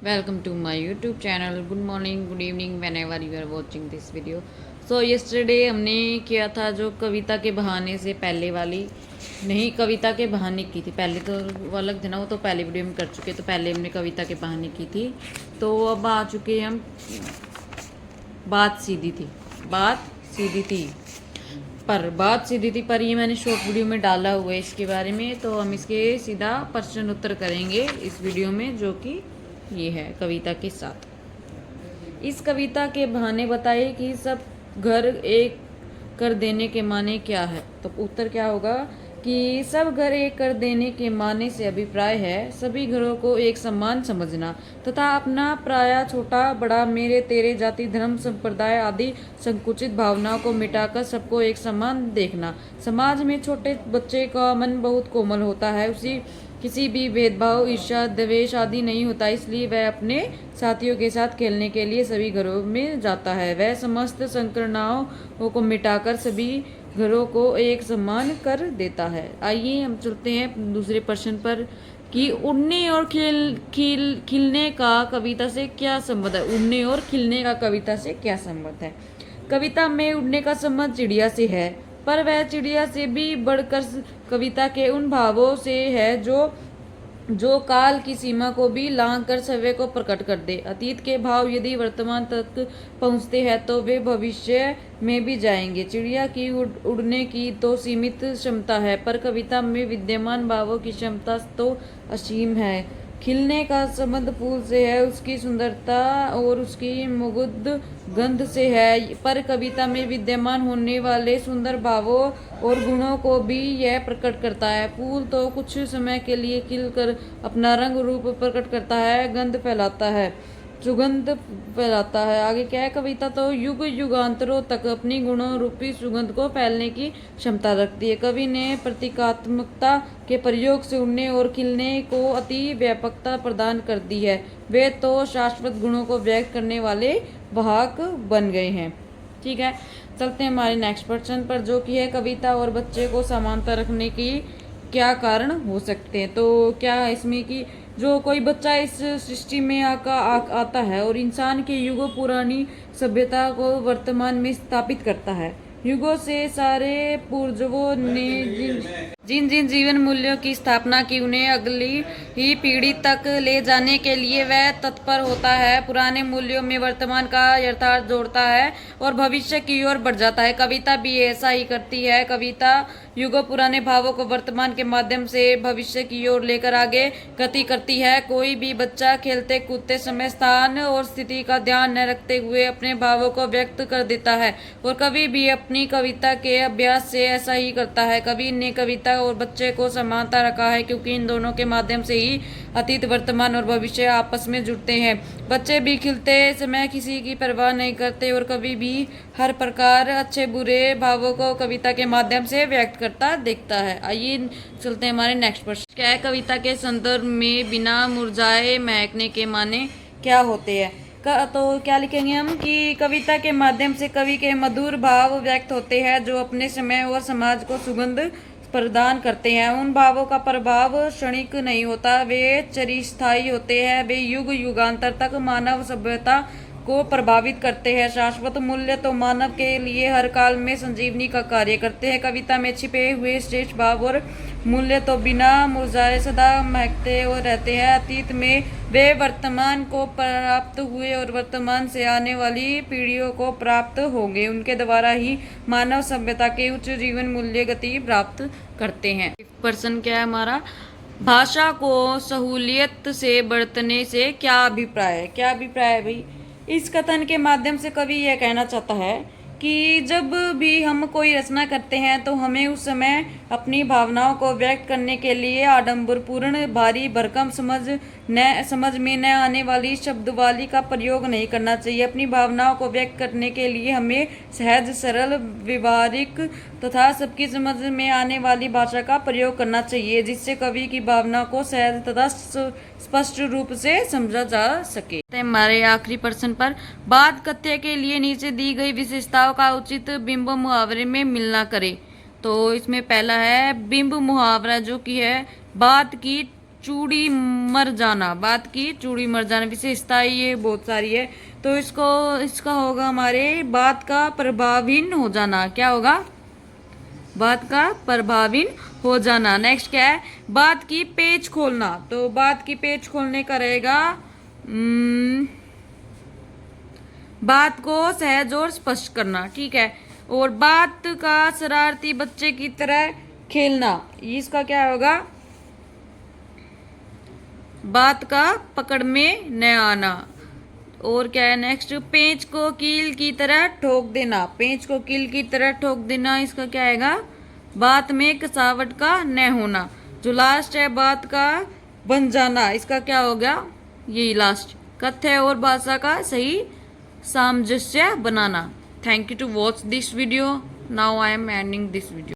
Welcome to my YouTube channel. Good morning, good evening, whenever you are watching this video. So yesterday हमने किया था जो कविता के बहाने से पहले वाली नहीं कविता के बहाने की थी। पहले तो वो अलग थे ना, वो तो पहले वीडियो में कर चुके। तो पहले हमने कविता के बहाने की थी, तो अब आ चुके हम बात सीधी थी। बात सीधी थी पर ये मैंने शॉर्ट वीडियो में डाला हुआ है इसके बारे में। तो हम इसके सीधा प्रश्न उत्तर करेंगे इस वीडियो में, जो कि ये है कविता के साथ। इस कविता के बहाने बताइए कि सब घर एक कर देने के माने क्या है। तो उत्तर क्या होगा कि सब घर एक कर देने के माने से अभिप्राय है सभी घरों को एक समान समझना तथा अपना प्राय छोटा बड़ा मेरे तेरे जाति धर्म संप्रदाय आदि संकुचित भावनाओं को मिटाकर सबको एक समान देखना। समाज में छोटे बच्चे का मन बहुत कोमल होता है, उसी किसी भी भेदभाव ईर्ष्या द्वेष आदि नहीं होता, इसलिए वह अपने साथियों के साथ खेलने के लिए सभी घरों में जाता है। वह समस्त संकीर्णताओं को मिटाकर सभी घरों को एक समान कर देता है। आइए हम चलते हैं दूसरे प्रश्न पर कि उड़ने और खिलने का कविता से क्या संबंध है। उड़ने और खिलने का कविता से क्या संबंध है। कविता में उड़ने का संबंध चिड़िया से है, पर वह चिड़िया से भी बढ़कर कविता के उन भावों से है जो काल की सीमा को भी लांघ कर सव्य को प्रकट कर दे। अतीत के भाव यदि वर्तमान तक पहुँचते हैं तो वे भविष्य में भी जाएंगे। चिड़िया की उड़ने की तो सीमित क्षमता है, पर कविता में विद्यमान भावों की क्षमता तो असीम है। खिलने का संबंध फूल से है, उसकी सुंदरता और उसकी मुग्ध गंध से है, पर कविता में विद्यमान होने वाले सुंदर भावों और गुणों को भी यह प्रकट करता है। फूल तो कुछ समय के लिए खिलकर अपना रंग रूप प्रकट करता है, गंध फैलाता है, सुगंध फैलाता है। आगे क्या है, कविता तो युग युगांतरों तक अपनी गुणों रूपी सुगंध को फैलने की क्षमता रखती है। कवि ने प्रतीकात्मकता के प्रयोग से उड़ने और खिलने को अति व्यापकता प्रदान कर दी है। वे तो शाश्वत गुणों को व्यक्त करने वाले वाहक बन गए हैं। ठीक है, चलते हैं हमारे नेक्स्ट प्रश्न पर, जो कि है कविता और बच्चे को समानता रखने की क्या कारण हो सकते हैं। तो क्या है इसमें कि जो कोई बच्चा इस सृष्टि में आता है और इंसान के युगों पुरानी सभ्यता को वर्तमान में स्थापित करता है। युगों से सारे पूर्वजों ने जिन जिन जीवन मूल्यों की स्थापना की उन्हें अगली ही पीढ़ी तक ले जाने के लिए वह तत्पर होता है। पुराने मूल्यों में वर्तमान का यथार्थ जोड़ता है और भविष्य की ओर बढ़ जाता है। कविता भी ऐसा ही करती है। कविता युगों पुराने भावों को वर्तमान के माध्यम से भविष्य की ओर लेकर आगे गति करती है। कोई भी बच्चा खेलते कूदते समय स्थान और स्थिति का ध्यान न रखते हुए अपने भावों को व्यक्त कर देता है, और कवि भी अपनी कविता के अभ्यास से ऐसा ही करता है। कवि ने कविता और बच्चे को समानता रखा है क्योंकि इन दोनों के माध्यम से ही अतीत वर्तमान और भविष्य आपस में जुड़ते हैं। बच्चे भी खिलते समय किसी की परवाह नहीं करते और कवि भी हर प्रकार अच्छे बुरे भावों को कविता के माध्यम से व्यक्त करता देखता है। आइए चलते हैं हमारे नेक्स्ट प्रश्न। क्या है, कविता के संदर्भ में बिना मुरझाए महकने के माने क्या होते हैं। तो क्या लिखेंगे हम कि कविता के माध्यम से कवि के मधुर भाव व्यक्त होते हैं जो अपने समय और समाज को सुगंध प्रदान करते हैं। उन भावों का प्रभाव क्षणिक नहीं होता, वे चिरस्थायी होते हैं। वे युग युगांतर तक मानव सभ्यता को प्रभावित करते हैं। शाश्वत मूल्य तो मानव के लिए हर काल में संजीवनी का कार्य करते हैं। कविता में छिपे हुए श्रेष्ठ भाव और मूल्य तो बिना मुरझाए सदा महकते और रहते हैं। अतीत में वे वर्तमान को प्राप्त हुए और वर्तमान से आने वाली पीढ़ियों को प्राप्त होंगे। उनके द्वारा ही मानव सभ्यता के उच्च जीवन मूल्य गति प्राप्त करते हैं। प्रश्न क्या है हमारा, भाषा को सहूलियत से बरतने से क्या अभिप्राय है। क्या अभिप्राय है भाई। इस कथन के माध्यम से कवि यह कहना चाहता है कि जब भी हम कोई रचना करते हैं तो हमें उस समय अपनी भावनाओं को व्यक्त करने के लिए आडंबरपूर्ण भारी भरकम समझ में न आने वाली शब्दवाली का प्रयोग नहीं करना चाहिए। अपनी भावनाओं को व्यक्त करने के लिए हमें सहज सरल व्यवहारिक तथा सबकी समझ में आने वाली भाषा का प्रयोग करना चाहिए, जिससे कवि की भावना को सहज तथा स्पष्ट रूप से समझा जा सके। हमारे आखिरी प्रश्न पर, बात कथ्य के लिए नीचे दी गई विशेषताओं का उचित बिंब मुहावरे में मिलना करे। तो इसमें पहला है बिंब मुहावरा, जो कि है बात की चूड़ी मर जाना, बात की चूड़ी मर जाना विशेषता ये बहुत सारी है। तो इसका होगा हमारे बात का प्रभावहीन हो जाना। क्या होगा? बात का प्रभावहीन हो जाना। नेक्स्ट क्या है? बात की पेच खोलना। तो बात की पेच खोलने का रहेगा बात को सहज और स्पष्ट करना। ठीक है। और बात का शरारती बच्चे की तरह खेलना, इसका क्या होगा? बात का पकड़ में न आना। और क्या है नेक्स्ट? पेंच को कील की तरह ठोक देना। पेंच को कील की तरह ठोक देना, इसका क्या आएगा? बात में कसावट का न होना। जो लास्ट है बात का बन जाना, इसका क्या हो गया? यही लास्ट। कथ्य और भाषा का सही सामंजस्य बनाना। Thank you to watch this video. Now I am ending this video.